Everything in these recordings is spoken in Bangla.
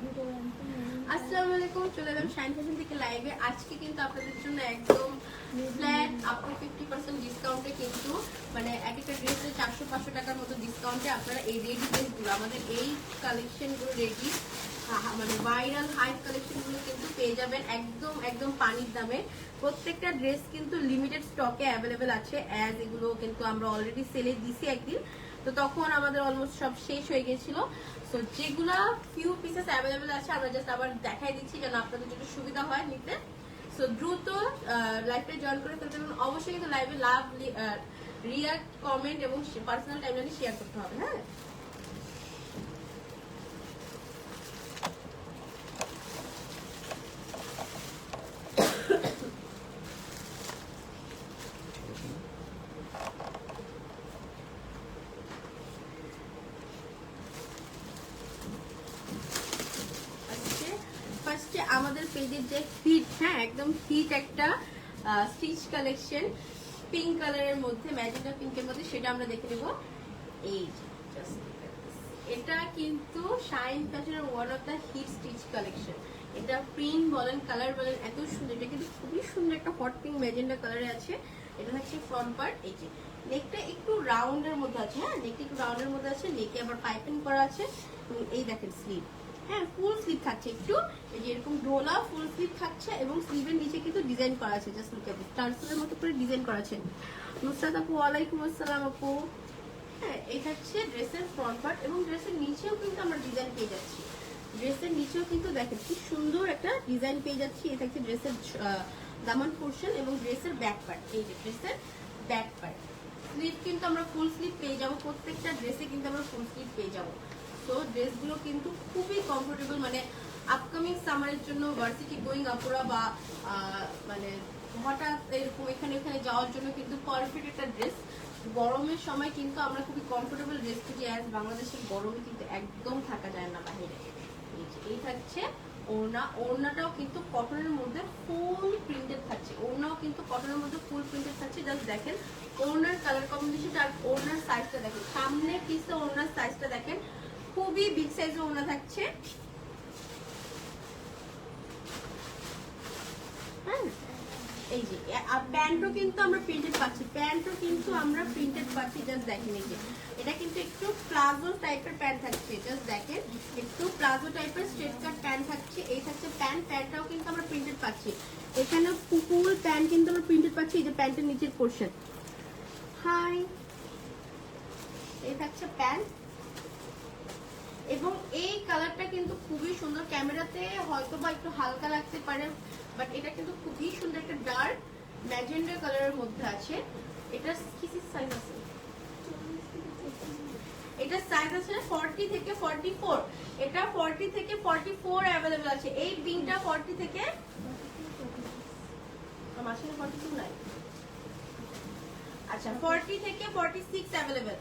আসসালামু আলাইকুম, চলে এলাম শাইন ফ্যাশন থেকে লাইভে। আজকে কিন্তু আপনাদের জন্য একদম ফ্ল্যাট আপ টু 50% ডিসকাউন্টে কিন্তু মানে এক একটা ড্রেসে 400-500 টাকার মতো ডিসকাউন্টে আপনারা এই রেডি ড্রেসগুলো আমাদের এই কালেকশনগুলো রেডি মানে ভাইরাল হাইপ কালেকশনগুলো কিন্তু পেয়ে যাবেন একদম একদম পানির দামে। প্রত্যেকটা ড্রেস কিন্তু লিমিটেড স্টকে অ্যাভেলেবেল আছে, অ্যাজ এগুলো কিন্তু আমরা অলরেডি সেলে দিছি একদিন, তো তখন আমাদের অলমোস্ট সব শেষ হয়ে গেছিল। সো যেগুলা ফিউ পিসেস অ্যাভেলেবেল আছে আমরা জাস্ট আবার দেখাই দিচ্ছি যেন আপনাদের জন্য সুবিধা হয় নিতে। সো দ্রুত লাইভটা জয়েন করে ফেলতে হবে। অবশ্যই কিন্তু লাইভে লাভ রিয়াক্ট কমেন্ট এবং পার্সোনাল টাইমলাইনে শেয়ার করতে হবে। হ্যাঁ, ফার্স্টে আমাদের পেজের যে হিট, হ্যাঁ একদম হিট একটা স্টিচ কালেকশন পিঙ্ক কালারের মধ্যে, ম্যাজেন্টা পিঙ্কের মধ্যে, সেটা আমরা দেখে নেব। এই এটা কিন্তু শাইন ফ্যাশনের one of the hit stitch collection. এটা প্রিন্ট বলেন কালার বলেন এত সুন্দর, এটা কিন্তু খুবই সুন্দর একটা হট পিঙ্ক ম্যাজেন্টা কালারে আছে। এটা হচ্ছে ফ্রন্ট পার্ট। এই যে নেকটা একটু রাউন্ডের মধ্যে আছে, হ্যাঁ নেকটা একটু রাউন্ডের মধ্যে আছে, নেকে আবার পাইপিং করা আছে। এই দেখেন স্লিভ, হ্যাঁ ফুল স্লিভ থাকছে, একটু এই যে এরকম ডোলা ফুল স্লিভ থাকছে এবং স্লিভের নিচে কিন্তু ডিজাইন করা আছে, জাস্ট লুক এট দিস, টার্সেলের মতো করে ডিজাইন করা আছে। নুসরাত আপু ওয়ালাইকুম আসসালাম আপু। হ্যাঁ এই থাকছে ড্রেসের ফ্রন্ট পার্ট এবং ড্রেসের নিচেও কিন্তু আমরা ডিজাইন পেয়ে যাচ্ছি। ড্রেসের নিচেও কিন্তু দেখেন কি সুন্দর একটা ডিজাইন পেয়ে যাচ্ছি। এই থাকছে ড্রেসের দামান পোর্শন এবং ড্রেসের ব্যাক পার্ট। এই যে ড্রেসের ব্যাক পার্ট, স্লিভ কিন্তু আমরা ফুল স্লিভ পেয়ে যাবো, প্রত্যেকটা ড্রেসে কিন্তু আমরা ফুল স্লিভ পেয়ে যাবো। তো ড্রেসগুলো কিন্তু খুবই কমফোর্টেবল, মানে আপকামিং সামারের জন্য ভার্সিটি গোয়িং আপুরা বা মানে হঠাৎ এরকম এখানে এখানে যাওয়ার জন্য কিন্তু পারফেক্ট একটা ড্রেস। গরমের সময় কিন্তু আমরা খুবই কমফোর্টেবল ড্রেস খুঁজি, অ্যাজ বাংলাদেশের গরমে কিন্তু একদম থাকা যায় না বাইরে। এই থাকছে ওড়না, ওড়নাটাও কিন্তু কটনের মধ্যে ফুল প্রিন্টেড থাকছে, ওড়নাও কিন্তু কটনের মধ্যে ফুল প্রিন্টেড থাকছে। জাস্ট দেখেন ওড়নার কালার কম্বিনেশনটা আর ওড়নার সাইজটা দেখেন, সামনে পিছে ওড়নার সাইজটা দেখেন, খুবই বিগ সাইজের ওড়না থাকছে। হ্যাঁ এই যে প্যান্টও কিন্তু আমরা প্রিন্টেড পাচ্ছি, প্যান্টও কিন্তু আমরা প্রিন্টেড পাচ্ছি। জাস্ট দেখেন এই যে এটা কিন্তু একটু প্লাজো টাইপের প্যান্ট থাকছে, জাস্ট দেখেন একটু প্লাজো টাইপের স্ট্রেট কাট প্যান্ট থাকছে। এই থাকছে প্যান্ট, প্যান্টটাও কিন্তু আমরা প্রিন্টেড পাচ্ছি। এখানে ফুল প্যান্ট কিন্তু আমরা প্রিন্টেড পাচ্ছি। এই যে প্যান্টের নিচের পোর্শন, হাই এই থাকছে প্যান্ট এবং এই কালারটা কিন্তু খুবই সুন্দর। ক্যামেরাতে হয়তো বা একটু হালকা লাগতে পারে, বাট এটা কিন্তু খুবই সুন্দর একটা ডার্ক ম্যাজেন্ডা কালারের মধ্যে আছে। এটা কি সাইজ আছে? এটা সাইজ আছে 40 থেকে 44, এটা 40 থেকে 44 अवेलेबल আছে। এই পিঙ্কটা 40 থেকে মাসে 42 নাই, আচ্ছা 40 থেকে 46 अवेलेबल,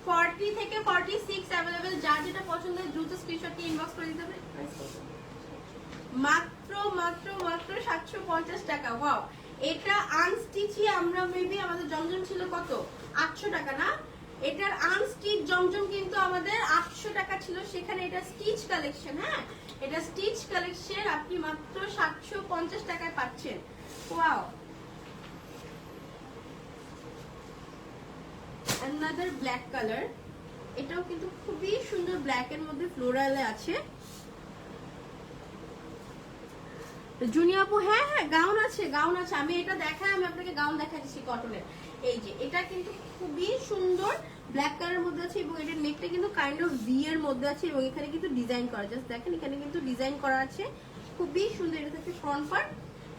40 থেকে 46 अवेलेबल। যার যেটা পছন্দ দ্রুত স্ক্রিনশট নিয়ে ইনবক্স করে দিতে হবে। মাত্র মাত্র মাত্র 750 টাকা। ওয়াও, এটা আনস্টিচই আমরা মেবি আমাদের জমজম ছিল কত 800 টাকা না, এটার আনস্টিচ জমজম কিন্তু আমাদের 800 টাকা ছিল, সেখানে এটা স্টিচ কালেকশন। হ্যাঁ এটা স্টিচ কালেকশন আপনি মাত্র 750 টাকায় পাচ্ছেন। ওয়াও, another black color, এটাও কিন্তু খুবই সুন্দর, ব্ল্যাক এর মধ্যে ফ্লোরালে আছে। জুনিয়া আপু হ্যাঁ হ্যাঁ গাউন আছে, গাউন আছে, আমি এটা দেখাই, আমি আপনাকে গাউন দেখা দিচ্ছি কটনের। এই যে এটা কিন্তু খুবই সুন্দর ব্ল্যাক কালারের মধ্যে আছে এবং এটার নেকটা কিন্তু কাইন্ড অফ ভি এর মধ্যে আছে এবং এখানে কিন্তু ডিজাইন করা, জাস্ট দেখেন এখানে কিন্তু ডিজাইন করা আছে, খুবই সুন্দর। এটা থাকছে ফ্রন্ট পার্ট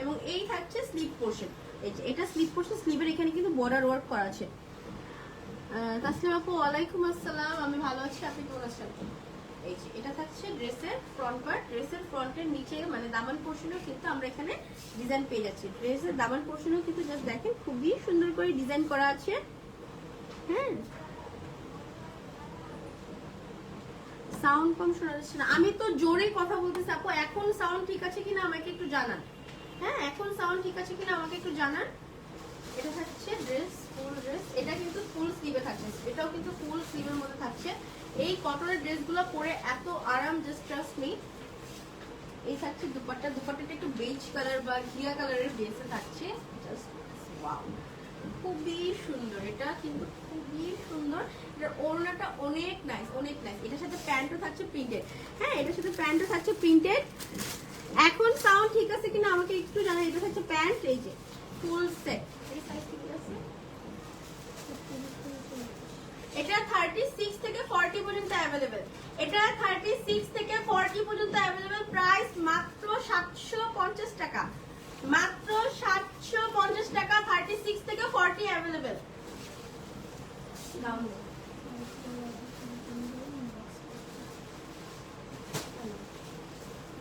এবং এই থাকছে স্লিভ পোর্শন। এই যে এটা স্লিভ পোর্শন, স্লিভের এখানে কিন্তু বর্ডার ওয়ার্ক করা আছে। তাসলিমা আপু ওয়ালাইকুম আসসালাম, আমি ভালো আছি, আপনি কেমন আছেন? এই যে এটা থাকছে ড্রেসের ফ্রন্ট পার্ট, ড্রেসের ফ্রন্টের নিচে মানে দামান পোর্শনেও কিন্তু আমরা এখানে ডিজাইন পেয়ে যাচ্ছি। ড্রেসের দামান পোর্শনেও কিন্তু জাস্ট দেখেন খুবই সুন্দর করে ডিজাইন করা আছে। হ্যাঁ সাউন্ড কম শোনা যাচ্ছে না, আমি তো জোরে কথা বলতেছি আপু, এখন সাউন্ড ঠিক আছে কিনা আমাকে একটু জানান। হ্যাঁ এখন সাউন্ড ঠিক আছে কিনা আমাকে একটু জানান। এটা থাকছে ড্রেস, ফুল ড্রেস, এটা কিন্তু ফুল স্লিভে থাকছে, এটাও কিন্তু ফুল স্লিভের মধ্যে থাকছে। এই কটনের ড্রেসগুলো পরে এত আরাম, জাস্ট ট্রাস্ট মি। এই থাকছে দুপাট্টা, দুপাট্টাটা একটু বেজ কালার বা ঘিয়া কালারের বেসে থাকছে। জাস্ট ওয়াও, খুবই সুন্দর, এটা কিন্তু খুবই সুন্দর। এটার ওড়নাটা অনেক নাইস, অনেক নাইস। এটার সাথে প্যান্টও থাকছে প্রিন্টেড। হ্যাঁ, এটার সাথে প্যান্টও থাকছে প্রিন্টেড। এখন সাউন্ড ঠিক আছে কিনা আমাকে একটু জানাই। এটা হচ্ছে প্যান্ট, এই যে ফুল সেট। এই সাইজ ঠিক আছে, এটা 36 থেকে 40 পর্যন্ত अवेलेबल। এটা 36 থেকে 40 পর্যন্ত अवेलेबल। প্রাইস মাত্র 750 টাকা, মাত্র 750 টাকা। 36 থেকে 40 अवेलेबल। গাউন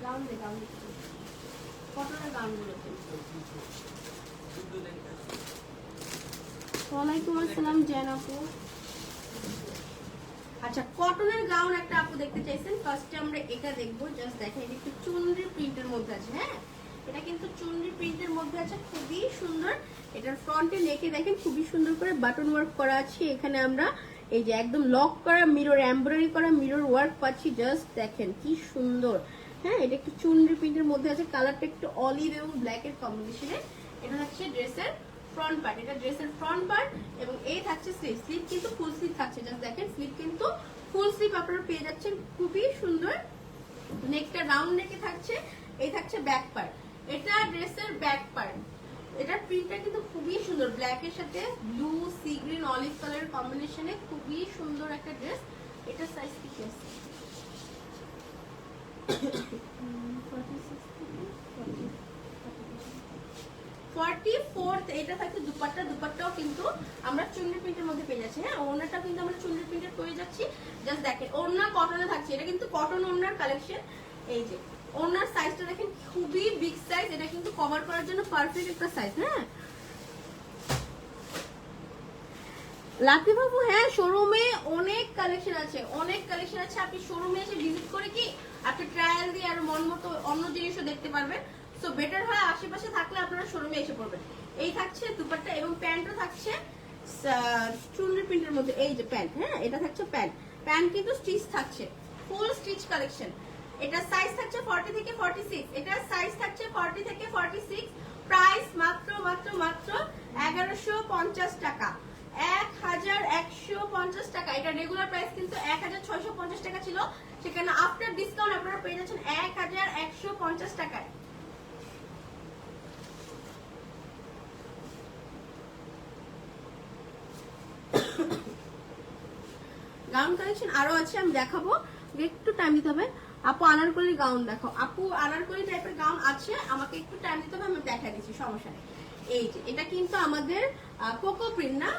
গাউন দে, গাউন দে, কটনের গাউন গুলোতে। ওয়ালাইকুম আসসালাম জান আপু। আচ্ছা, কটনের গাউন একটা আপু দেখতে চাইছেন। ফার্স্টে আমরা এটা দেখবো। জাস্ট দেখেন, এটা একটু চুনরি প্রিন্টের মধ্যে আছে। হ্যাঁ, এটা কিন্তু চুনরি প্রিন্টের মধ্যে আছে, খুবই সুন্দর। এটার ফ্রন্টে নেকে দেখেন খুবই সুন্দর করে বাটন ওয়ার্ক করা আছে। এখানে আমরা এই যে একদম লক করা মিরর, এমব্রয়ডারি করা মিরর ওয়ার্ক পাচ্ছি। জাস্ট দেখেন কি সুন্দর। হ্যাঁ, এটা একটু চুনরি প্রিন্টের মধ্যে আছে। কালারটা একটু অলিভ এবং ব্ল্যাক এর কম্বিনেশনে। এটা হচ্ছে ড্রেসের ফ্রন্ট পার্ট, এটা ড্রেসের ফ্রন্ট পার্ট। এবং এই থাকছে স্লিভ, স্লিভ কিন্তু ফুল স্লিভ থাকছে। জাস্ট দেখেন, স্লিভ কিন্তু ফুল স্লিভ আপনারা পেয়ে যাচ্ছেন, খুবই সুন্দর। নেকটা রাউন্ড নেকে থাকছে। এই থাকছে ব্যাক পার্ট, এটা ড্রেসের ব্যাক পার্ট। এটার প্রিন্টটা কিন্তু খুবই সুন্দর, ব্ল্যাক এর সাথে ব্লু, সি গ্রিন, অলিভ কালারের কম্বিনেশনে খুবই সুন্দর একটা ড্রেস। এটা সাইজ কি আছে? 44। এটা থাকছে দুপাট্টা, দুপাট্টাও কিন্তু আমরা চুনরি প্রিন্টের মধ্যে পেয়ে যাচ্ছি। হ্যাঁ, ওড়নাটা কিন্তু আমরা চুনরি প্রিন্টের পেয়ে যাচ্ছি। জাস্ট দেখেন, ওড়না কটনে থাকছে। এটা কিন্তু কটন ওড়নার কালেকশন। এই যে ওড়নার সাইজটা দেখেন, খুবই বিগ সাইজ। এটা কিন্তু কভার করার জন্য পারফেক্ট একটা সাইজ। হ্যাঁ লাতিফ আপু, হ্যাঁ শোরুমে অনেক কালেকশন আছে, অনেক কালেকশন আছে। আপনি শোরুমে এসে ভিজিট করে কি আপনি ট্রায়াল দিয়ে আর মন মতো অন্য জিনিসও দেখতে পারবেন। সো বেটার হয় আশেপাশে থাকলে আপনারা শোরুমে এসে পড়বেন। এই থাকছে দুপাট্টা এবং প্যান্টও থাকছে চুনরি প্রিন্টের মধ্যে। এই যে প্যান্ট, হ্যাঁ এটা থাকছে প্যান্ট, প্যান্ট কিন্তু স্টিচ থাকছে, ফুল স্টিচ কালেকশন। এটা সাইজ থাকছে 40 থেকে 46। এটা সাইজ থাকছে 40 থেকে 46। প্রাইস মাত্র মাত্র মাত্র 1150 টাকা, 1150 টাকা। এটা রেগুলার প্রাইস কিন্তু 1650 টাকা ছিল, সেখানে আফটার ডিসকাউন্ট আপনারা পেয়ে যাচ্ছেন 1150 টাকায়। গাউন কালেকশন আরো আছে, আমি দেখাবো, একটু টাইম দিতে হবে। আপু আনারকলি গাউন দেখো। আপু আনারকলি টাইপের গাউন আছে, আমাকে একটু টাইম দিতে হবে, আমি দেখা দিচ্ছি, সমস্যা নেই। এই যে এটা কিন্তু আমাদের কোকো প্রিন্ট না,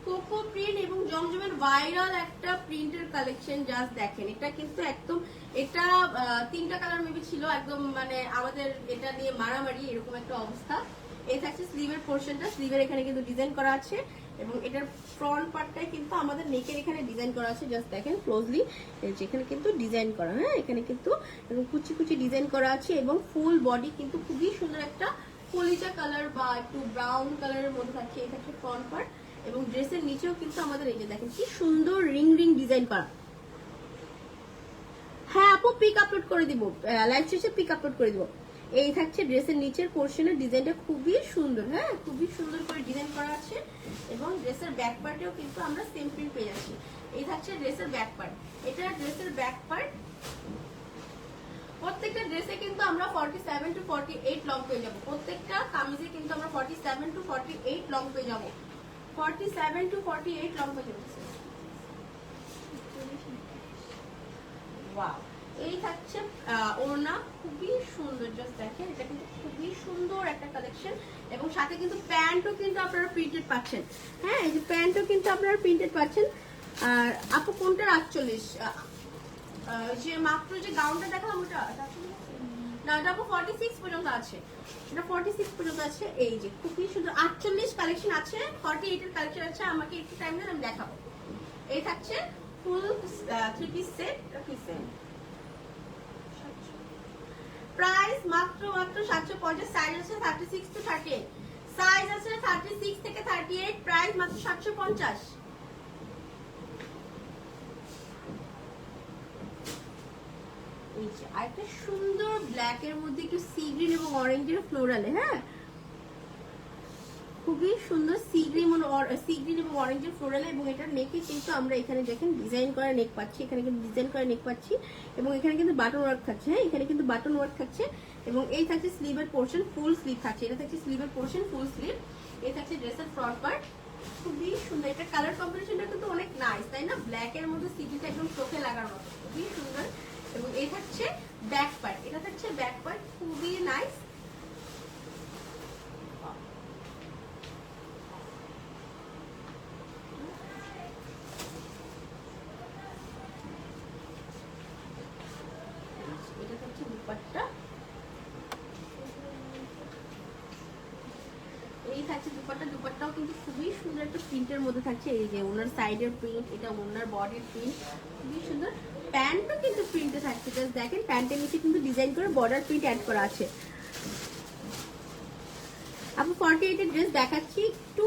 কোকো প্রিন্ট এবং জমজমের ভাইরাল একটা প্রিন্টের কালেকশন। জাস্ট দেখেন, এটা কিন্তু একদম, এটা 3টা কালার মেবি ছিল, একদম মানে আমাদের এটা নিয়ে মারামারি এরকম একটা অবস্থা। এই থাকছে স্লিভের পোর্শনটা, স্লিভের এখানে কিন্তু ডিজাইন করা আছে এবং এটার ফ্রন্ট পার্টটাই কিন্তু আমাদের নেকের এখানে ডিজাইন করা আছে। জাস্ট দেখেন ক্লোজলি, এখানে কিন্তু ডিজাইন করা। হ্যাঁ, এখানে কিন্তু কুচি কুচি ডিজাইন করা আছে এবং ফুল বডি কিন্তু খুবই সুন্দর একটা কলিজা কালার বা একটু ব্রাউন কালারের মধ্যে থাকছে। এই থাকছে ফ্রন্ট পার্ট এবং ড্রেসের নিচেও কিন্তু আমাদের এই যে দেখেন কি সুন্দর রিং রিং ডিজাইন করা। হ্যাঁ আপু পিক আপলোড করে দিব, লাইভ শেষে পিক আপলোড করে দিব। এই থাকছে ড্রেসের নিচের পোর্শনের ডিজাইনটা, খুবই সুন্দর। হ্যাঁ, খুবই সুন্দর করে ডিজাইন করা আছে এবং ড্রেসের ব্যাক পার্টেও কিন্তু আমরা সেম প্রিন্ট পেয়ে যাচ্ছি। এই থাকছে ড্রেসের ব্যাক পার্ট, এটা ড্রেসের ব্যাক পার্ট। প্রত্যেকটা ড্রেসে কিন্তু আমরা 47 to 48 লং পেয়ে যাবো, প্রত্যেকটা কামিজে কিন্তু আমরা 47 to 48 লং পেয়ে যাবো, 47 to 48 লং পেয়ে যাবো। ওয়াও, এই থাকছে ওড়না, খুবই সুন্দর। জাস্ট দেখেন, এটা কিন্তু খুবই সুন্দর একটা কালেকশন এবং সাথে কিন্তু প্যান্টও কিন্তু আপনারা প্রিন্টেড পাচ্ছেন। হ্যাঁ, এই যে প্যান্টও কিন্তু আপনারা প্রিন্টেড পাচ্ছেন। আর আপু কোনটার 48? যে মাত্র যে গাউনটা দেখালাম ওটা না, এটা আপু 46 পর্যন্ত আছে, এটা 46 পর্যন্ত আছে। এই যে খুবই সুন্দর 48 কালেকশন আছে, 48 এর কালেকশন আছে। আমাকে একটু টাইম দেন, আমি দেখাবো। এই থাকছে ফুল 3 পিস সেট, প্রাইস মাত্র মাত্র 750। সাইজ আছে 36 to 38, সাইজ আছে 36 থেকে 38, প্রাইস মাত্র 750। এই নিচে আর একটা সুন্দর ব্ল্যাক এর মধ্যে একটু সি গ্রিন এবং অরেঞ্জের ফ্লোরালে, হ্যাঁ খুবই সুন্দর সি গ্রিন এবং অরেঞ্জের ফ্লোরালে। এবং এটা নেকে কিন্তু আমরা এখানে দেখেন ডিজাইন করা নেক পাচ্ছি, এখানে কিন্তু ডিজাইন করা নেক পাচ্ছি এবং এখানে কিন্তু বাটন ওয়ার্ক থাকছে, হ্যাঁ এখানে কিন্তু বাটন ওয়ার্ক থাকছে। এবং এই থাকছে স্লিভের পোর্শন, ফুল স্লিভ থাকছে, এটা থাকছে স্লিভের পোর্শন ফুল স্লিভ। এই থাকছে ড্রেসের ফ্রন্ট পার্ট, খুবই সুন্দর। এটা কালার কম্বিনেশনটা কিন্তু অনেক নাইস, তাই না? ব্ল্যাক এর মধ্যে সিটিটা একদম চোখে লাগার মতো, খুবই সুন্দর। এবং এই থাকছে ব্যাক পার্ট, এটা থাকছে ব্যাক পার্ট, খুবই নাইস। এটা থাকছে দুপাট্টা, এই থাকছে দুপাট্টা। দুপাট্টাও কিন্তু খুবই সুন্দর একটা প্রিন্টের মধ্যে থাকছে, এই যে ওনার সাইডের প্রিন্ট, এটা ওনার বডির প্রিন্ট, খুবই সুন্দর। প্যান্টও কিন্তু প্রিন্টে থাকছে, জাস্ট দেখেন প্যান্টের নিচে কিন্তু ডিজাইন করে বর্ডার প্রিন্ট অ্যাড করা আছে। আপু 48 এর ড্রেস দেখাচ্ছি একটু,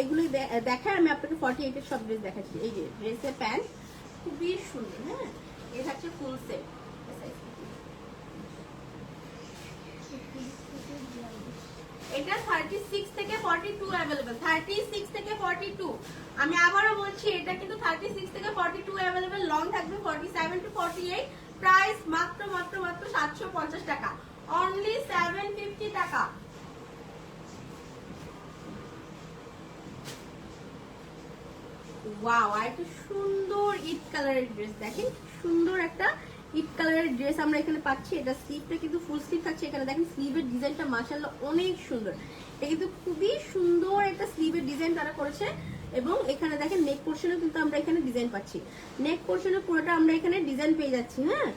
এগুলো দেখায় আমি আপনাকে 48 এর সব ড্রেস দেখাচ্ছি। এই যে ড্রেসের প্যান্ট খুবই সুন্দর, হ্যাঁ এই থাকছে ফুল সেট। এটা 36 থেকে 42 अवेलेबल, 36 থেকে 42। আমি আবারও বলছি এটা কিন্তু 36 থেকে 42 अवेलेबल, লং থাকবে 47 টু 48। প্রাইস মাত্র মাত্র মাত্র 750 টাকা, অনলি 750 টাকা। ওয়াও, আর একটা সুন্দর ইট কালারের ড্রেস দেখেন, সুন্দর একটা ইট কালারের ড্রেস আমরা এখানে পাচ্ছি। এটা স্লিভটা কিন্তু ফুল স্লিভ থাকছে, এখানে দেখেন স্লিভের ডিজাইনটা মাশাআল্লাহ অনেক সুন্দর। এটা কিন্তু খুবই সুন্দর একটা স্লিভের ডিজাইন তারা করেছে। এবং এখানে দেখেন নেক পোর্শনে কিন্তু আমরা এখানে ডিজাইন পাচ্ছি, নেক পোর্শনে পুরোটা আমরা এখানে ডিজাইন পেয়ে যাচ্ছি, হ্যাঁ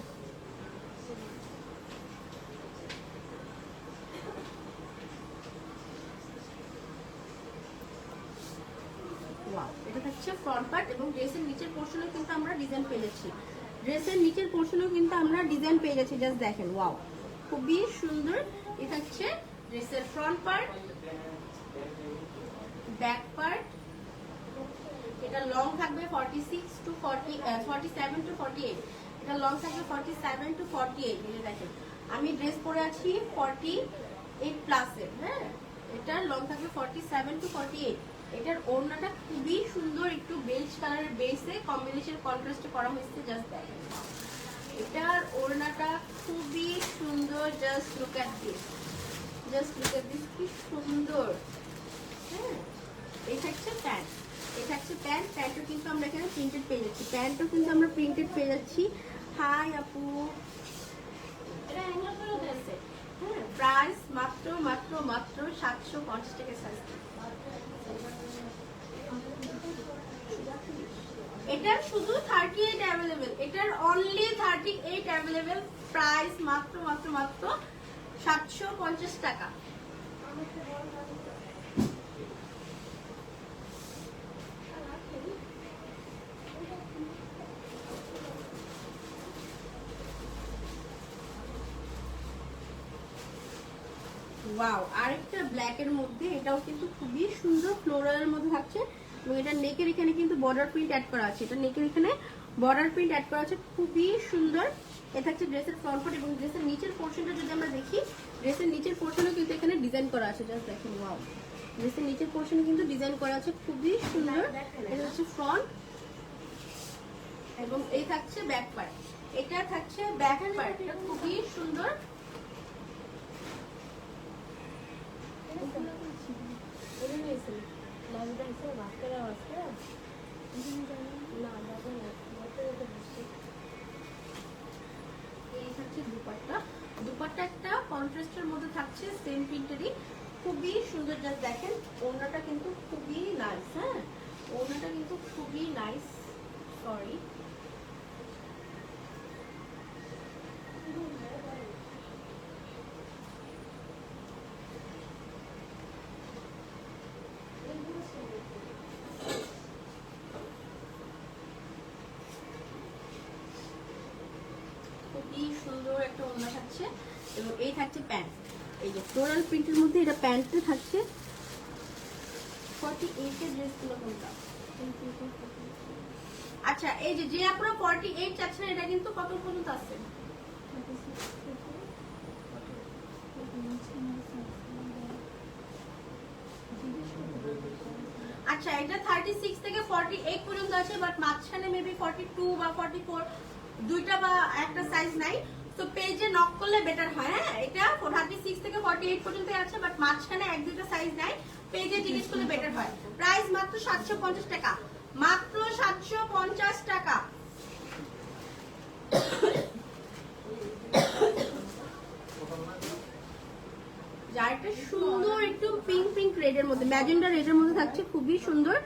এটা থাকছে ফ্রন্ট পার্ট। এবং ড্রেসের নিচের পোর্শনে কিন্তু আমরা ডিজাইন পেয়ে যাচ্ছি, ড্রেসের নিচের পোর্শনেও কিন্তু আমরা ডিজাইন পেয়ে যাচ্ছি, জাস্ট দেখেন ওয়াও খুবই সুন্দর। এটা হচ্ছে ড্রেসের ফ্রন্ট পার্ট, ব্যাক পার্ট। এটা লং থাকবে 46 টু 47 টু 48, এটা লং থাকবে 47 টু 48। এই দেখেন আমি ড্রেস পরে আছি 48 প্লাসের, হ্যাঁ এটার লং থাকবে 47 টু 48। এটার ওড়নাটা খুবই সুন্দর, একটু বেজ কালারের বেসে কম্বিনেশন কন্ট্রাস্টে করা হয়েছে, জাস্ট দেখেন এটার ওড়নাটা খুবই সুন্দর। Just look at this, just look at this, কি সুন্দর। হ্যাঁ এই থাকছে প্যান্ট, এই থাকছে প্যান্ট। প্যান্টও কিন্তু আমরা এখানে প্রিন্টেড পেয়ে যাচ্ছি, প্যান্টও কিন্তু আমরা প্রিন্টেড পেয়ে যাচ্ছি। হাই আপু, এটা হ্যাঙ্গার করে দিয়েছে, হ্যাঁ প্রাইস মাত্র মাত্র মাত্র 750 টাকা সাইজ। এটার শুধু 38 अवेलेबल, এটার অনলি 38 अवेलेबल। প্রাইস মাত্র মাত্র মাত্র 750 টাকা। ওয়াও, আরেকটা ব্ল্যাক এর মধ্যে, এটাও কিন্তু খুবই সুন্দর ফ্লোরালের মধ্যে থাকছে। এবং এটা নেকের এখানে কিন্তু বর্ডার প্রিন্ট অ্যাড করা আছে, এটা নেকের এখানে বর্ডার প্রিন্ট অ্যাড করা আছে, খুবই সুন্দর। এটা হচ্ছে ড্রেসের ফ্রন্ট পার্ট। এবং ড্রেসের নিচের পোর্শনটা যদি আমরা দেখি, ড্রেসের নিচের পোর্শনও কিন্তু এখানে ডিজাইন করা আছে, জাস্ট দেখেন ওয়াও ড্রেসের নিচের পোর্শনে কিন্তু ডিজাইন করা আছে, খুবই সুন্দর। এটা হচ্ছে ফ্রন্ট এবং এই থাকছে ব্যাক পার্ট, এটা থাকছে ব্যাক পার্ট, এটা খুবই সুন্দর। দুপাট্টা একটা কন্ট্রাস্টের মধ্যে থাকছে, সেম প্রিন্টেরই, খুবই সুন্দর। জাস্ট দেখেন ওড়নাটা কিন্তু খুবই নাইস, হ্যাঁ ওড়নাটা কিন্তু খুবই নাইস। সরি খুবই সুন্দর একটা ওড়না থাকছে। এবং এই থাকছে প্যান্ট, এই যে ফ্লোরাল প্রিন্টের মধ্যে এটা প্যান্টটা থাকছে। 48 এর ড্রেসগুলো কোনটা? আচ্ছা এই যে আপনারা 48 চাচ্ছেন, এটা কিন্তু কত পর্যন্ত আছে? আচ্ছা এটা 36 থেকে 48 পর্যন্ত আছে, বাট মাঝখানে মেবি 42 বা 44 দুইটা বা একটা সাইজ নাই। তো পেজে নক করলে বেটার হয়। হ্যাঁ, এটা 36 থেকে 48 পর্যন্ত আছে, বাট মাঝখানে এক দুইটা সাইজ নাই, পেজে জিজ্ঞেস করলে বেটার হয়। প্রাইস মাত্র 750 টাকা, মাত্র 750 টাকা। যারটা সুন্দর একটু পিঙ্ক পিঙ্ক রেডের মধ্যে, ম্যাজেন্ডা রেডের মধ্যে থাকছে, খুবই সুন্দর।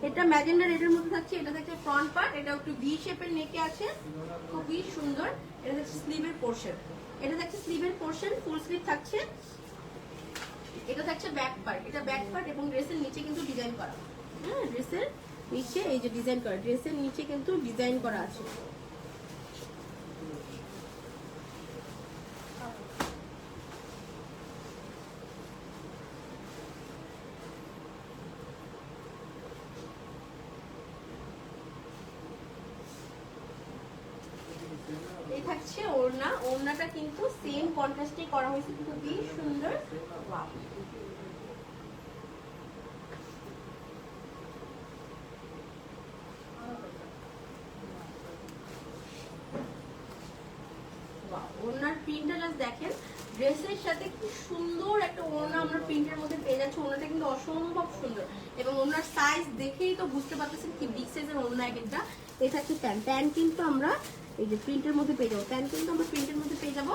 এটা ম্যাজেন্ডা রেডের মধ্যে থাকছে, এটা থাকছে ফ্রন্ট পার্ট, এটা একটু ভি শেপের নেকে আছে, খুবই সুন্দর। এটা হচ্ছে স্লিভের পোরশন, এটা থাকছে স্লিভের পোরশন, ফুল স্লিভ থাকছে। এটা থাকছে ব্যাক পার্ট, এটা ব্যাক পার্ট এবং ড্রেসের নিচে কিন্তু ডিজাইন করা। হ্যাঁ, ড্রেসের নিচে এই যে ডিজাইন করা, ড্রেসের নিচে কিন্তু ডিজাইন করা আছে। এই থাকছে ওড়না, ওড়নাটা কিন্তু সেম কন্ট্রাস্টে করা হয়েছে, খুবই সুন্দর। ওয়াও, ওড়নার প্রিন্টটা জাস্ট দেখেন, ড্রেসের সাথে কি সুন্দর একটা ওড়না আমরা প্রিন্টের মধ্যে পেয়ে যাচ্ছি। ওড়নাটা কিন্তু অসম্ভব সুন্দর, এবং ওড়নার সাইজ দেখেই তো বুঝতে পারতেছেন কি বিগ সাইজের ওড়না একটা। এই থাকছে প্যান্ট, প্যান্ট কিন্তু আমরা এই যে প্রিন্টের মধ্যে পেয়ে যাবো, প্যান্ট কিন্তু আমরা প্রিন্টের মধ্যে পেয়ে যাবো।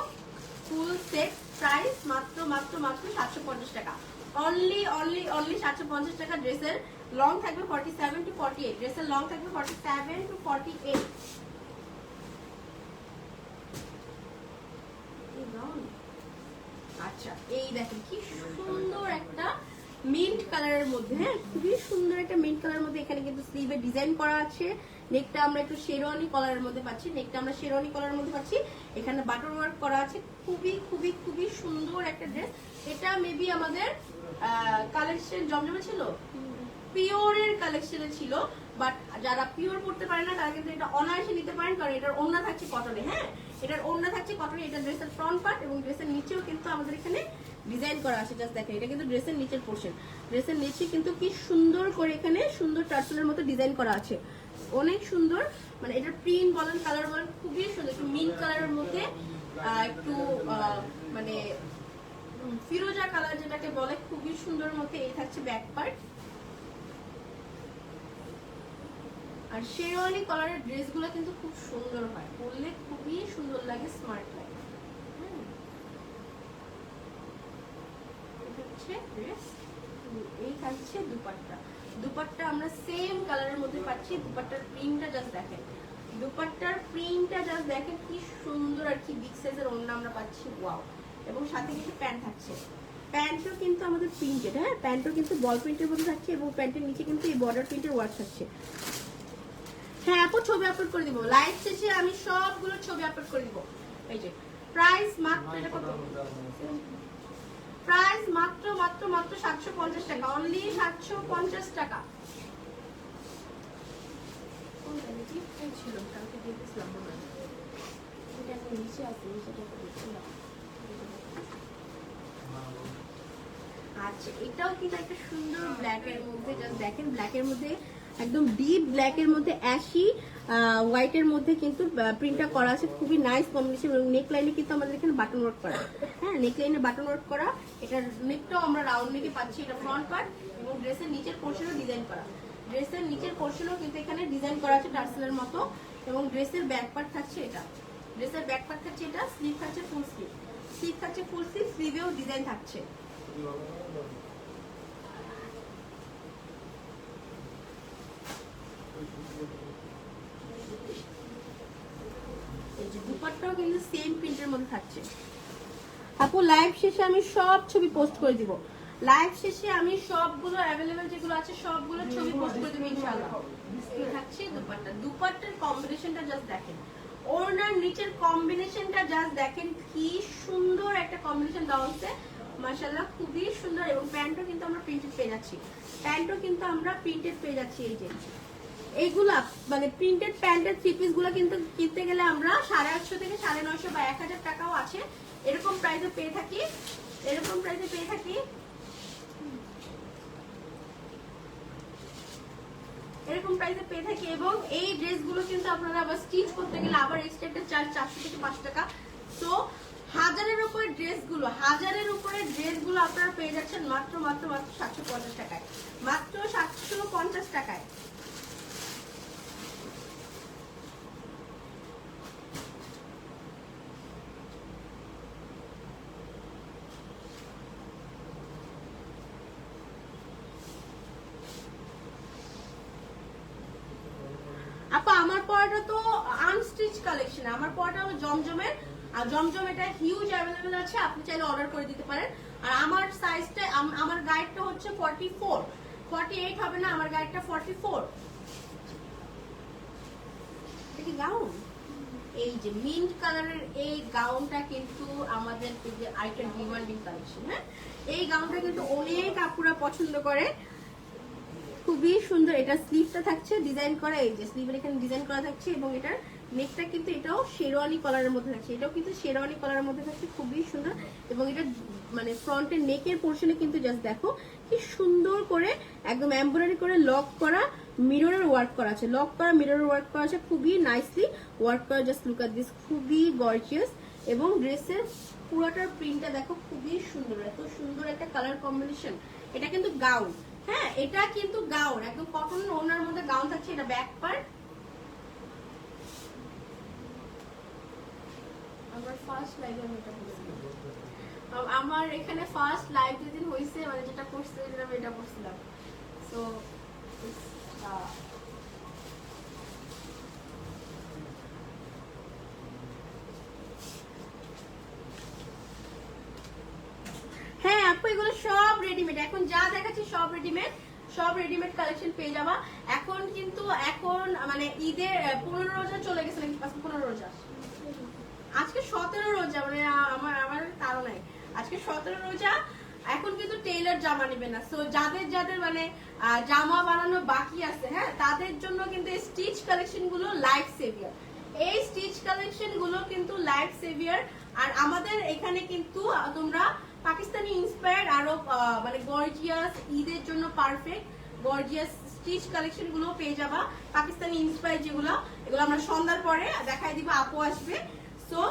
ফুল সেট প্রাইস মাত্র মাত্র মাত্র 750 টাকা, অনলি অনলি অনলি 750 টাকা। ড্রেসের লং থাকবে 47 টু 48, ড্রেসের লং থাকবে 47 টু 48। আচ্ছা, এই দেখেন কি সুন্দর একটা মিন্ট কালারের মধ্যে, হ্যাঁ খুবই সুন্দর একটা মিন্ট কালারের মধ্যে। এখানে কিন্তু স্লিভে ডিজাইন করা আছে, নেকটা আমরা একটু শেরওয়ানি কলারের মধ্যে পাচ্ছি, নেকটা আমরা শেরওয়ানি কলারের মধ্যে পাচ্ছি। এখানে বাটন ওয়ার্ক করা আছে, খুবই খুবই খুবই সুন্দর একটা ড্রেস। এটা মেবি আমাদের কালেকশন জমজমে ছিল, পিওরের কালেকশনে ছিল, বাট যারা পিওর পড়তে পারে না তারা কিন্তু এটা অনায়াসে নিতে পারেন, কারণ এটার ওড়না থাকছে কটনে। হ্যাঁ, এটার ওড়না থাকছে কটনে, এটা ড্রেসের ফ্রন্ট পার্ট এবং ড্রেসের নিচেও কিন্তু আমাদের এখানে ডিজাইন করা আছে। জাস্ট দেখেন, এটা কিন্তু ড্রেসের নিচের পোর্শন, ড্রেসের নিচে কিন্তু কি সুন্দর করে এখানে সুন্দর টার্সেলের মতো ডিজাইন করা আছে, অনেক সুন্দর। মানে এটার প্রিন্ট বলেন, কালার বলেন, খুবই সুন্দর। একটু মিন্ট কালারের মধ্যে একটু মানে ফিরোজা কালার যেটাকে বলে, খুবই সুন্দর মধ্যে। এই থাকছে ব্যাক পার্ট। আর শেরওয়ানি কালারের ড্রেসগুলো কিন্তু খুব সুন্দর হয়, পরলে খুবই সুন্দর লাগে, স্মার্ট লাগে। ড্রেস এই থাকছে দুপাট্টা, দুপাট্টা আমরা সেম কালারের মধ্যে পাচ্ছি। দুপাট্টার প্রিন্টটা জাস্ট দেখেন, দুপাট্টার প্রিন্টটা জাস্ট দেখেন কি সুন্দর, আর কি বিগ সাইজের ওড়না আমরা পাচ্ছি। ওয়াও, এবং সাথে কিছু প্যান্ট থাকছে, প্যান্টও কিন্তু আমাদের প্রিন্টেড। হ্যাঁ, প্যান্টও কিন্তু বল প্রিন্টের মধ্যে থাকছে, এবং প্যান্টের নিচে কিন্তু এই বর্ডার প্রিন্টের ওয়ার্ক থাকছে। হ্যাঁ আপু, ছবি আপলোড করে দিব, লাইভ শেষে আমি সবগুলো ছবি আপলোড করে দিব। এই যে প্রাইস মাত্র, এটা কত? প্রাইস মাত্র মাত্র মাত্র 750 টাকা, অনলি 750 টাকা। আচ্ছা, এটাও কিন্তু একটা সুন্দর ব্ল্যাক এর মধ্যে, জাস্ট দেখেন ব্ল্যাকের মধ্যে একদম ডিপ ব্ল্যাকের মধ্যে অ্যাশি হোয়াইটের মধ্যে কিন্তু প্রিন্টটা করা আছে, খুবই নাইস কম্বিনেশন। এবং নেক লাইনে কিন্তু আমাদের এখানে বাটন ওয়ার্ক করা। হ্যাঁ, নেক লাইনে বাটন ওয়ার্ক করা, এটার নেকটাও আমরা রাউন্ড নেকে পাচ্ছি। এটা ফ্রন্ট পার্ট, এবং ড্রেসের নিচের পোর্শনও ডিজাইন করা, ড্রেসের নিচের পোর্শনও কিন্তু এখানে ডিজাইন করা আছে টার্সেলের মতো। এবং ড্রেসের ব্যাক পার্ট থাকছে এটা, ড্রেসের ব্যাক পার্ট থাকছে এটা, স্লিভ থাকছে ফুল স্লিভ, স্লিভ থাকছে ফুল স্লিভ, স্লিভেও ডিজাইন থাকছে। দুপাট্টাও কিন্তু সেম প্রিন্টের মধ্যে থাকছে। আপু লাইভ শেষে আমি সব ছবি পোস্ট করে দিব, লাইভ শেষে আমি সবগুলো অ্যাভেলেবেল যেগুলো আছে সবগুলো ছবি পোস্ট করে দেব ইনশাআল্লাহ। এই থাকছে দুপাট্টা, দুপাট্টার কম্বিনেশনটা জাস্ট দেখেন, ওড়নার নিচের কম্বিনেশনটা জাস্ট দেখেন, কি সুন্দর একটা কম্বিনেশন দেওয়া হচ্ছে, মাশাআল্লাহ খুবই সুন্দর। এবং প্যান্টও কিন্তু আমরা প্রিন্টেড পেয়ে যাচ্ছি, প্যান্টও কিন্তু আমরা প্রিন্টেড পেয়ে যাচ্ছি। এই যে এইগুলা মানে প্রিন্টেড প্যান্টের থ্রি পিস গুলা কিন্তু কিনতে গেলে আমরা 850 থেকে 950 বা 1000 টাকাও আছে, এরকম প্রাইসে পেয়ে থাকি, এরকম প্রাইসে পেয়ে থাকি। এরকম প্রাইসে পেয়ে থাকি। এবং এই ড্রেসগুলো কিন্তু আপনারা আবার স্টিচ করতে গেলে আবার এক্সট্রা একটা চার্জ 400 থেকে 500 টাকা। সো হাজারের উপরে ড্রেসগুলো আপনারা পেয়ে যাচ্ছেন মাত্র মাত্র মাত্র 750 টাকায়, মাত্র 750 টাকায়। আপা আমার পরাটা তো আনস্টিচ কালেকশন, আমার পরাটা হলো জমজমের, আর জমজম এটা হিউজ অ্যাভেলেবেল আছে, আপনি চাইলে অর্ডার করে দিতে পারেন। আর আমার সাইজটা, আমার গাইডটা হচ্ছে 44, 48 হবে না, আমার গাইডটা 44। এটা কি গাউন? এই যে মিন্ট কালারের এই গাউনটা কিন্তু আমাদের আইটেম ডিমান্ডিং কালেকশন। হ্যাঁ, এই গাউনটা কিন্তু অনেক আপুরা পছন্দ করে, খুবই সুন্দর। এটা স্লিভটা থাকছে ডিজাইন করা, এই যে স্লিভের এখানে ডিজাইন করা থাকছে, এবং এটার নেকটা কিন্তু এটাও শেরওয়ানি কলারের মধ্যে থাকছে, এটাও কিন্তু শেরওয়ানি কলারের মধ্যে থাকছে, খুবই সুন্দর। এবং এটা মানে ফ্রন্টের নেকের পোর্শনে কিন্তু জাস্ট দেখো কি সুন্দর করে একদম এমব্রয়ডারি করে লক করা মিররের ওয়ার্ক করা আছে, লক করা মিররের ওয়ার্ক করা আছে, খুবই নাইসলি ওয়ার্ক করা। জাস্ট লুক এট দিস, খুবই গর্জিয়াস। এবং ড্রেসের পুরোটার প্রিন্টটা দেখো খুবই সুন্দর, এত সুন্দর একটা কালার কম্বিনেশন। এটা কিন্তু গাউন, হ্যাঁ এটা কিন্তু গাউন, একদম কটন ওনার মধ্যে গাউন থাকছে। এটা ব্যাক পার্ট। আমার ফার্স্ট লাইভে আমি এটা বলছিলাম, আমার এখানে ফার্স্ট লাইভ যেদিন হইছে, মানে যেটা করছে আমি এটা করছিলাম। সো হ্যাঁ আপু এগুলো সব রেডিমেড, এখন যা দেখাচ্ছি সব রেডিমেড, সব রেডিমেড কালেকশন পেয়ে যাবা। এখন কিন্তু এখন মানে ঈদের 15 রোজা চলে গেছে নাকি, 15 রোজা, আজকে 17 রোজা, মানে আমার কারণ নাই, আজকে 17 রোজা। এখন কিন্তু টেইলার জামা নেবে না। সো যাদের মানে জামা বানানো বাকি আছে, হ্যাঁ তাদের জন্য কিন্তু এই স্টিচ কালেকশন গুলো লাইফ সেভিয়ার, এই স্টিচ কালেকশন গুলো কিন্তু লাইফ সেভিয়ার। আর আমাদের এখানে কিন্তু তোমরা পাকিস্তানি ইন্সপায়ার্ড আরো মানে গর্জিয়াস ঈদের জন্য পারফেক্ট গর্জিয়াস স্টিচ কালেকশন গুলো পেয়ে যাবা। পাকিস্তানি ইন্সপায়ার্ড যেগুলো, এগুলো আমরা সন্ধ্যার পরে দেখাই দিব, আপু আসবে। সো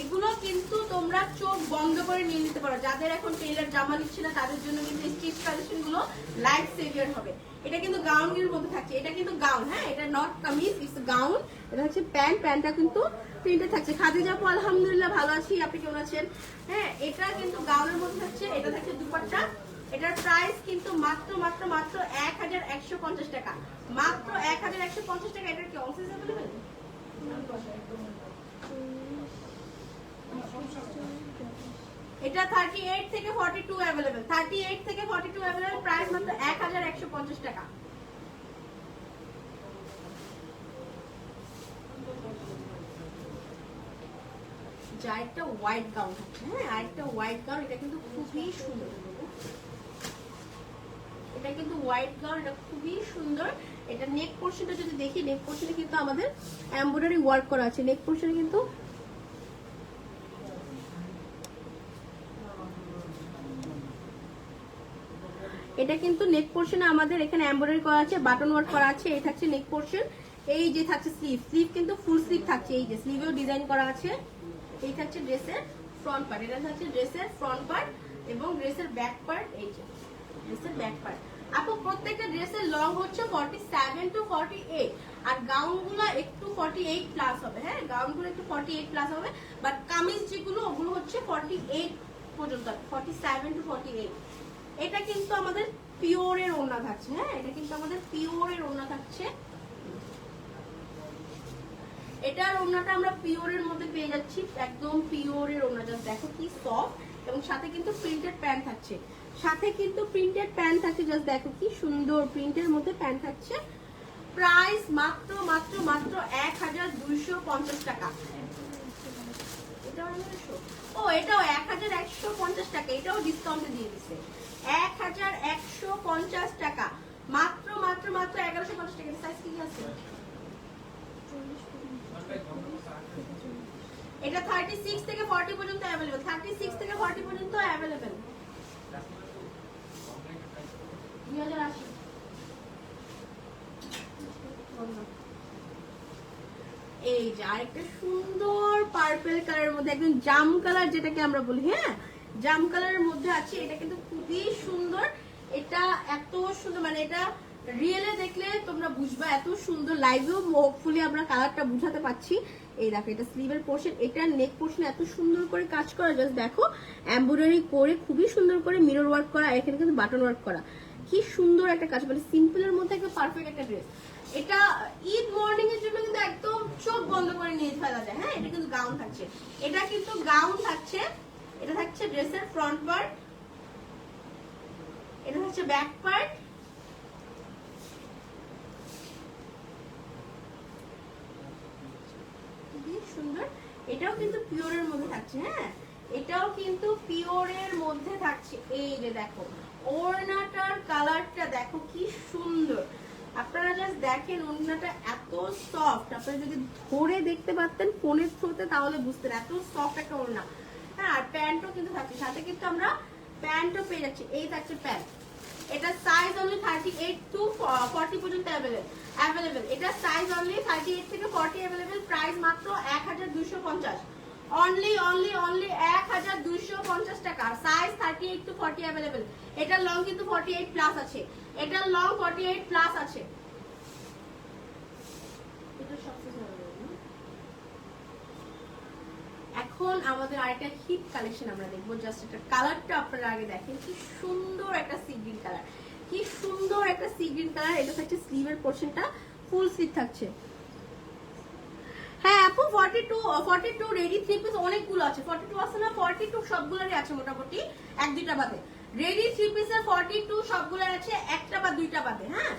এগুলো কিন্তু তোমরা চোখ বন্ধ করে নিয়ে নিতে পারো, যাদের এখন টেইলার জামা নিচ্ছে না তাদের জন্য কিন্তু স্টিচ কালেকশন গুলো লাইফ সেভিয়ার হবে। এটা কিন্তু গাউনের মধ্যে থাকছে, এটা কিন্তু গাউন, হ্যাঁ এটা নট কামিজ, ইটস গাউন। এটা হচ্ছে প্যান্ট, প্যান্টটা কিন্তু প্রিন্টে থাকছে। খাদিজা আপু আলহামদুলিল্লাহ ভালো আছি, আপনি কেমন আছেন? হ্যাঁ এটা কিন্তু গাউনের মধ্যে থাকছে, এটা থাকছে দুপাট্টা। এটার প্রাইস কিন্তু মাত্র মাত্র মাত্র 1150 টাকা, মাত্র 1150 টাকা। এটার কি অনসাইজ अवेलेबल? এটা 38 থেকে 42 अवेलेबल, 38 থেকে 42 अवेलेबल, প্রাইস মাত্র 1150 টাকা। যা একটা হোয়াইট গাউন আছে, হ্যাঁ আরেকটা হোয়াইট গাউন, এটা কিন্তু খুবই সুন্দর, এটা কিন্তু হোয়াইট গাউন, এটা খুবই সুন্দর। এটা নেক পোর্শনটা যদি দেখি, নেক পোর্শনে কিন্তু আমাদের এমব্রয়ডারি ওয়ার্ক করা আছে, নেক পোর্শনে কিন্তু এটা কিন্তু নেক পোর্শনে আমাদের এখানে এমব্রয়ডারি করা আছে, বাটন ওয়ার্ক করা আছে। এই থাকছে নেক পোর্শন, এই যে থাকছে স্লিভ, স্লিভ কিন্তু ফুল স্লিভ থাকছে, এই যে স্লিভেও ডিজাইন করা আছে। এই থাকছে ড্রেসের ফ্রন্ট পার্ট, এটা থাকছে ড্রেসের ফ্রন্ট পার্ট, এবং ড্রেসের ব্যাক পার্ট, এই যে ড্রেসের ব্যাক পার্ট। আপু প্রত্যেকটা ড্রেসের লং হচ্ছে 47 টু 48, আর গাউনগুলো একটু 48 প্লাস হবে, হ্যাঁ গাউনগুলো একটু 48 প্লাস হবে, বাট কামিজ যেগুলো ওগুলো হচ্ছে 48 পর্যন্ত, 47 টু 48। এটা কিন্তু আমাদের পিওরের ওড়না থাকছে, হ্যাঁ এটা কিন্তু আমাদের পিওরের ওড়না থাকছে। এটার ওড়নাটা আমরা পিওরের মধ্যে পেয়ে যাচ্ছি, একদম পিওরের ওড়না, জাস্ট দেখো কি সফট। এবং সাথে কিন্তু প্রিন্টেড প্যান্ট থাকছে, সাথে কিন্তু প্রিন্টেড প্যান্ট থাকছে, জাস্ট দেখো কি সুন্দর প্রিন্টের মধ্যে প্যান্ট থাকছে। প্রাইস মাত্র মাত্র মাত্র 1250 টাকা। ও এটাও 1150 টাকা, এটাও ডিসকাউন্টে দিয়ে দিচ্ছে 1150 টাকা, মাত্র মাত্র মাত্র 1150 টাকা। সাইজ কি আছে? এটা 36 থেকে 40 পর্যন্ত अवेलेबल, 36 থেকে 40 পর্যন্ত अवेलेबल। 2080 এই যে আরেকটা সুন্দর পার্পল কালারের মধ্যে, একদম জাম কালার যেটাকে আমরা বলি, হ্যাঁ জাম কালারের মধ্যে আছে। এটা কিন্তু খুবই সুন্দর, এটা এত সুন্দর, মানে এটা রিয়েলে দেখলে তোমরা বুঝবা এত সুন্দর, লাইভেও হোপফুলি আমরা কালারটা বুঝাতে পারছি। এই দেখো এটা স্লিভের পোর্শন, এটা নেক পোর্শন এত সুন্দর করে কাজ করা, জাস্ট দেখো এমব্রয়ডারি করে খুবই সুন্দর করে মিরর ওয়ার্ক করা, এখানে কিন্তু বাটন ওয়ার্ক করা, কি সুন্দর একটা কাজ, মানে সিম্পলের মধ্যে একটা পারফেক্ট একটা ড্রেস। এটা ঈদ মর্নিং এর জন্য কিন্তু একদম চোখ বন্ধ করে নিয়ে ফেলা যায়। হ্যাঁ এটা কিন্তু গাউন থাকছে, এটা কিন্তু গাউন থাকছে, এটা থাকছে ড্রেসের ফ্রন্ট পার্ট, এটা হচ্ছে ব্যাক পার্ট, খুবই সুন্দর। এটাও কিন্তু পিওরের মধ্যে থাকছে, হ্যাঁ এটাও কিন্তু পিওরের মধ্যে থাকছে। এই যে দেখো ওড়নাটার কালারটা দেখো কি সুন্দর, আপনারা জাস্ট দেখেন ওড়নাটা এত সফট, আপনারা যদি ধরে দেখতে পারতেন ফোনের থ্রুতে তাহলে বুঝতেন এত সফট একটা ওড়না। হ্যাঁ আর প্যান্টও কিন্তু থাকছে, সাথে কিন্তু আমরা প্যান্টও পেয়ে যাচ্ছি। এই থাকছে প্যান্ট, এটা সাইজ অনলি 38 টু 40 পর্যন্ত অ্যাভেলেবেল। এটা সাইজ অনলি 38 থেকে 40 অ্যাভেলেবেল, প্রাইস মাত্র 1250, অনলি 1250 টাকা। Size 38 to 40 available. এটা লং কিন্তু 48 প্লাস আছে, এটা লং 48 প্লাস আছে। এটা সবচেয়ে এখন আমাদের আরেকটা হিট কালেকশন আমরা দেখবো, জাস্ট এটা কালারটা আপনারা আগে দেখেন, কি সুন্দর একটা সি গ্রিন কালার, কি সুন্দর একটা সি গ্রিন কালার। এটা থাকছে স্লিভের পোর্শনটা, ফুল স্লিভ থাকছে। হ্যাঁ আপু 42 রেডি থ্রি পিস অনেকগুলো আছে, 42 আছে না, 42 সবগুলোরই আছে মোটামুটি, এক দুইটা বাদে। রেডি থ্রি পিসের 42 সবগুলোর আছে, একটা বা দুইটা বাদে। হ্যাঁ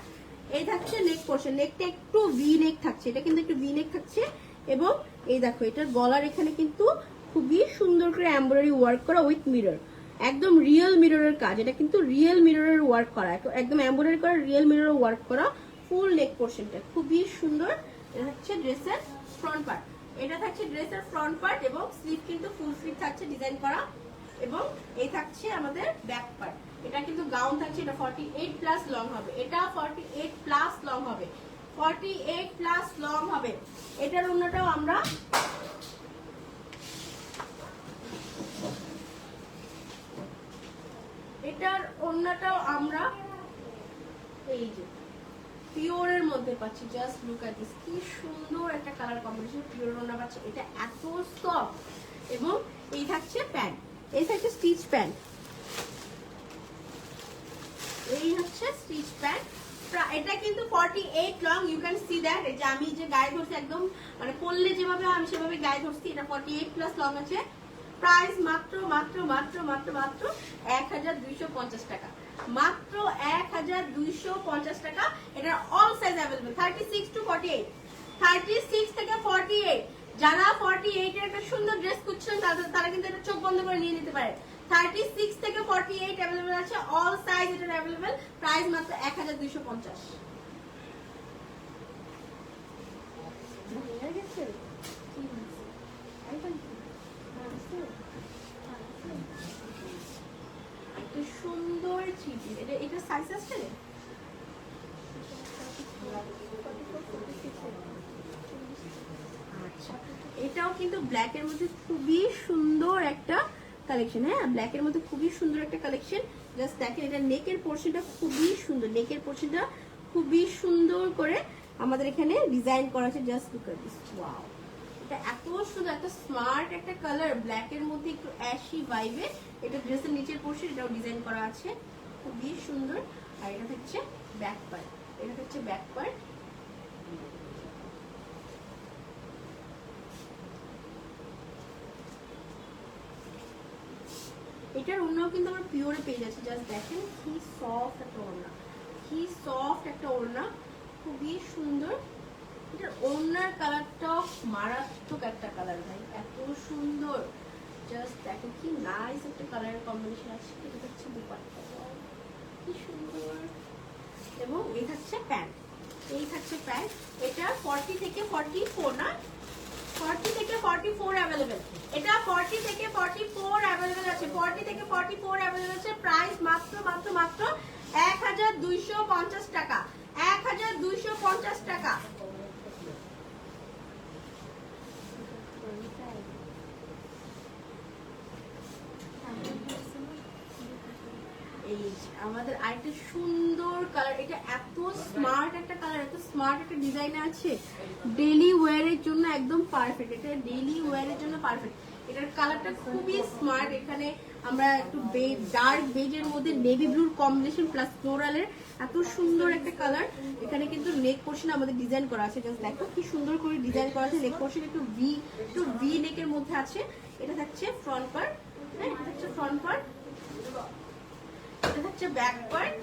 এই থাকছে নেক পোর্শন, নেকটা একটু ভি নেক থাকছে, এটা কিন্তু একটু ভি নেক থাকছে। এবং এই দেখো এটার গলার এখানে কিন্তু খুবই সুন্দর করে এমব্রয়ডারি ওয়ার্ক করা উইথ মিরর, একদম রিয়েল মিররের কাজ, এটা কিন্তু রিয়েল মিররের ওয়ার্ক করা, একদম এমব্রয়ডারি করা রিয়েল মিররের ওয়ার্ক করা, ফুল নেক পোর্শনটা খুবই সুন্দর। এটা হচ্ছে ড্রেসের ফ্রন্ট পার্ট, এটা থাকছে ড্রেসের ফ্রন্ট পার্ট এবং স্লিভ কিন্তু ফুল স্লিভ থাকছে ডিজাইন করা। এবং এই থাকছে আমাদের ব্যাক পার্ট, এটা কিন্তু গাউন থাকছে, এটা 48 প্লাস লং হবে, এটা 48 প্লাস লং হবে, 48 প্লাস লং হবে। এটার অন্যটাও আমরা এই যে পিওরের মধ্যে পাচ্ছি, জাস্ট লুক এট দিস, কি সুন্দর একটা কালার কম্বিনেশন, পিওর ওড়না পাচ্ছি, এটা এত সফট। এবং এই থাকছে প্যান্ট, এই থাকছে স্টিচ প্যান্ট, এই হচ্ছে স্টিচ প্যান্ট। এটা কিন্তু 48 long, you can see that. এই যে আমি যে গায়ে ধরছি একদম মানে পরলে যেভাবে আমি সেভাবে গায়ে ধরছি, এটা 48 প্লাস লং আছে। প্রাইস মাত্র 1250 টাকা, মাত্র 1250 টাকা। এটা অল সাইজ অ্যাভেলেবল, 36 টু 48, 36 থেকে 48। যারা 48 এর একটা সুন্দর ড্রেস খুঁজছেন তারা কিন্তু এটা চোখ বন্ধ করে নিয়ে নিতে পারে। 36 থেকে 48 অ্যাভেলেবল আছে, অল সাইজ এটা অ্যাভেলেবল। প্রাইস মাত্র 1250। সুন্দর চিঠি, এটা সাইজ আছে, আচ্ছা এটাও কিন্তু ব্ল্যাক এর মধ্যে খুবই সুন্দর একটা কালেকশন। হ্যাঁ ব্ল্যাক এর মধ্যে খুবই সুন্দর একটা কালেকশন, জাস্ট দেখেন এটা নেকের পোর্শনটা খুবই সুন্দর, নেকের পোর্শনটা খুবই সুন্দর করে আমাদের এখানে ডিজাইন করা আছে, just look at this, wow এটা এত সুন্দর, একটা স্মার্ট একটা কালার, ব্ল্যাক এর মধ্যে একটু অ্যাশি ভাইবে। এটা ড্রেসের নিচের পোর্শন, এটাও ডিজাইন করা আছে, খুবই সুন্দর। আর এটা হচ্ছে ব্যাক পার্ট, এটা হচ্ছে ব্যাক পার্ট। এটার ওড়নাও কিন্তু আমরা পিওরে পেয়ে যাচ্ছি, জাস্ট দেখেন কি সফট একটা ওড়না, কি সফট একটা ওড়না, খুবই সুন্দর। এটার ওড়নার কালারটাও মারাত্মক একটা কালার ভাই, এত সুন্দর, জাস্ট দেখো কি নাইস একটা কালারের কম্বিনেশন আছে। এটা হচ্ছে দুপাট্টা, কি সুন্দর। এবং এই থাকছে প্যান্ট, এই থাকছে প্যান্ট। এটা 40 থেকে 44 না, 40 থেকে 44 অ্যাভেলেবেল, এটা 40 থেকে 44 অ্যাভেলেবেল আছে, 40 থেকে 44 অ্যাভেলেবেল আছে। প্রাইস মাত্র 1250 টাকা, 1250 টাকা। আমাদের আরেকটা সুন্দর কালার, এটা এত স্মার্ট একটা কালার, এত স্মার্ট একটা ডিজাইন আছে, ডেইলি ওয়্যারের জন্য একদম পারফেক্ট। এটা ডেইলি ওয়্যারের জন্য পারফেক্ট। এটার কালারটা খুবই স্মার্ট। এখানে আমরা একটু ডার্ক বেজের মধ্যে নেভি ব্লুর কম্বিনেশন প্লাস ফ্লোরালের এত সুন্দর একটা কালার। এখানে কিন্তু নেক পোর্শন আমাদের ডিজাইন করা আছে, জাস্ট দেখো কি সুন্দর করে ডিজাইন করা আছে। নেক পোর্শন একটু ভি নেকের মধ্যে আছে। এটা থাকছে ফ্রন্ট পার্ট, হ্যাঁ এটা হচ্ছে ফ্রন্ট পার্ট, এটা হচ্ছে ব্যাক পার্ট,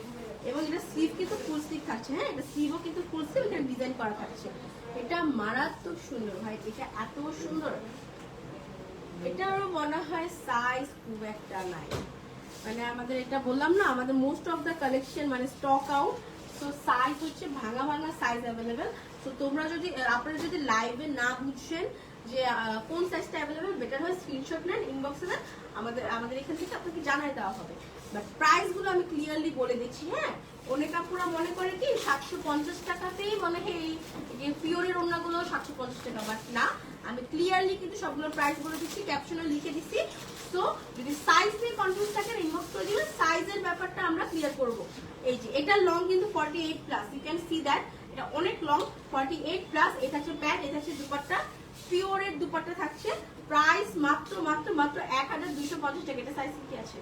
এবং এটা স্লিভ কিন্তু ফুল স্লিভ থাকছে। হ্যাঁ এটা স্লিভও কিন্তু ফুল স্লিভ, এখানে ডিজাইন করা থাকছে। এটা মারাত্মক সুন্দর ভাই, এটা এত সুন্দর। এটারও মনে হয় সাইজ খুব একটা নাই, মানে আমাদের এটা বললাম না, আমাদের মোস্ট অফ দ্য কালেকশন মানে স্টক আউট। তো সাইজ হচ্ছে ভাঙা ভাঙা সাইজ অ্যাভেলেবেল। তো তোমরা যদি আপনারা যদি লাইভে না বুঝছেন যে কোন সাইজটা অ্যাভেলেবেল, বেটার হয় স্ক্রিনশট নেন, ইনবক্সে নেন, আমাদের এখান থেকে আপনাকে জানাই দেওয়া হবে। বাট প্রাইসগুলো আমি ক্লিয়ারলি বলে দিচ্ছি। হ্যাঁ অনেক আপুরা মনে করে কি 750 টাকাতেই মনে হয় এই পিওরের ওড়নাগুলো 750 টাকা, বাট না, আমি ক্লিয়ারলি কিন্তু সবগুলোর প্রাইস বলে দিচ্ছি, ক্যাপশনে লিখে দিচ্ছি। তো যদি সাইজ নিয়ে কনফিউজ থাকেন ইনবক্স করে দিবেন, সাইজের ব্যাপারটা আমরা ক্লিয়ার করব। এই যে এটা লং কিন্তু 48 plus, you can see that এটা অনেক লং, 48 প্লাস। এটা হচ্ছে প্যান্ট, এটা হচ্ছে দুপাট্টা, পিওরের দুপাট্টা থাকছে। প্রাইস মাত্র মাত্র মাত্র 1250 টাকা। এটা সাইজ কি আছে?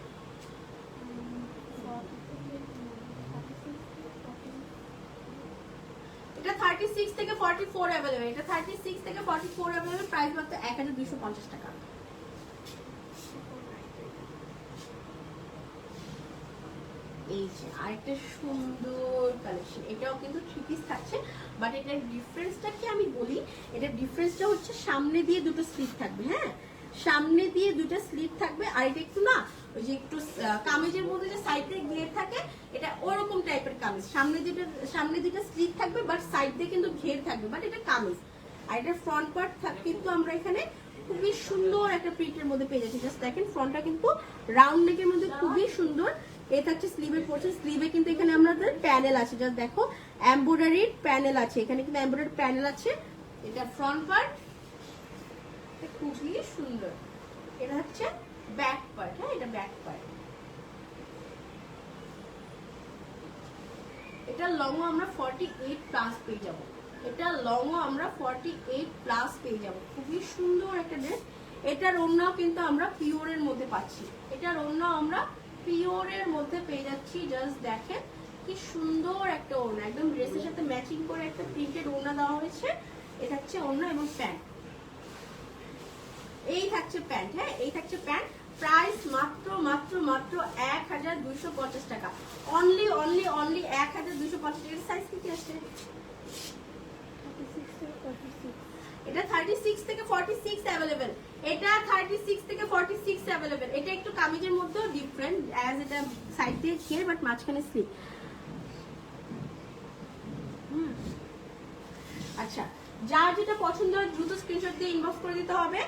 এটা 36 থেকে 44 अवेलेबल, এটা 36 থেকে 44 अवेलेबल, প্রাইস মাত্র 1250 টাকা। এই যে আরেকটা সুন্দর কালেকশন, এটাও কিন্তু 3 পিস থাকছে, বাট এটার ডিফারেন্সটা কি আমি বলি। এটার ডিফারেন্সটা হচ্ছে সামনে দিয়ে দুটো স্লিভ থাকবে। হ্যাঁ সামনে দিয়ে দুটো স্লিভ থাকবে, আর এটা একটু না ওই যে একটু কামিজের মধ্যে যে সাইডে ঘের থাকে, এটা ওরকম টাইপের কামিজ। সামনে দুটো স্লিভ থাকবে, বাট সাইড দিয়ে কিন্তু ঘের থাকবে, বাট এটা কামিজ। আর এটা ফ্রন্ট পার্ট কিন্তু আমরা এখানে খুবই সুন্দর একটা প্রিন্টের মধ্যে পেয়ে যাচ্ছি। জাস্ট দেখেন ফ্রন্টটা কিন্তু রাউন্ড নেকের মধ্যে খুবই সুন্দর। এই থাকছে স্লিভের পোর্শন, স্লিভে কিন্তু এখানে আমাদের প্যানেল আছে, জাস্ট দেখো এমব্রয়ডারি প্যানেল আছে, এখানে কিন্তু এমব্রয়ডারি প্যানেল আছে। এটা ফ্রন্ট পার্ট, খুবই সুন্দর। এটা হচ্ছে ব্যাক পার্ট, হ্যাঁ এটা ব্যাক পার্ট। এটা লংও আমরা 48 প্লাস পেয়ে যাব, এটা লংও আমরা 48 প্লাস পেয়ে যাব। খুবই সুন্দর একটা ড্রেস। এটার ওড়নাও কিন্তু আমরা পিওরের মধ্যে পাচ্ছি, এটার ওড়নাও আমরা পিওরের মধ্যে পেয়ে যাচ্ছি। জাস্ট দেখেন কি সুন্দর একটা ওড়না, একদম ড্রেসের সাথে ম্যাচিং করে একটা প্রিন্টেড ওড়না দেওয়া হয়েছে। এটা হচ্ছে ওড়না এবং প্যান্ট, এই থাকছে প্যান্ট। হ্যাঁ এই থাকছে প্যান্ট। প্রাইস মাত্র মাত্র মাত্র 1250 টাকা, অনলি অনলি অনলি 1250 টাকা। সাইজ কি আসছে? এটা 36 থেকে 46 अवेलेबल, এটা 36 থেকে 46 अवेलेबल। এটা একটু কামিজের মধ্যেও ডিফারেন্ট, অ্যাজ এটা সাইড দিয়ে ঘের বাট মাঝখানে স্লিভ। আচ্ছা যার যেটা পছন্দ হয় দ্রুত স্ক্রিনশট দিয়ে ইনবক্স করে দিতে হবে।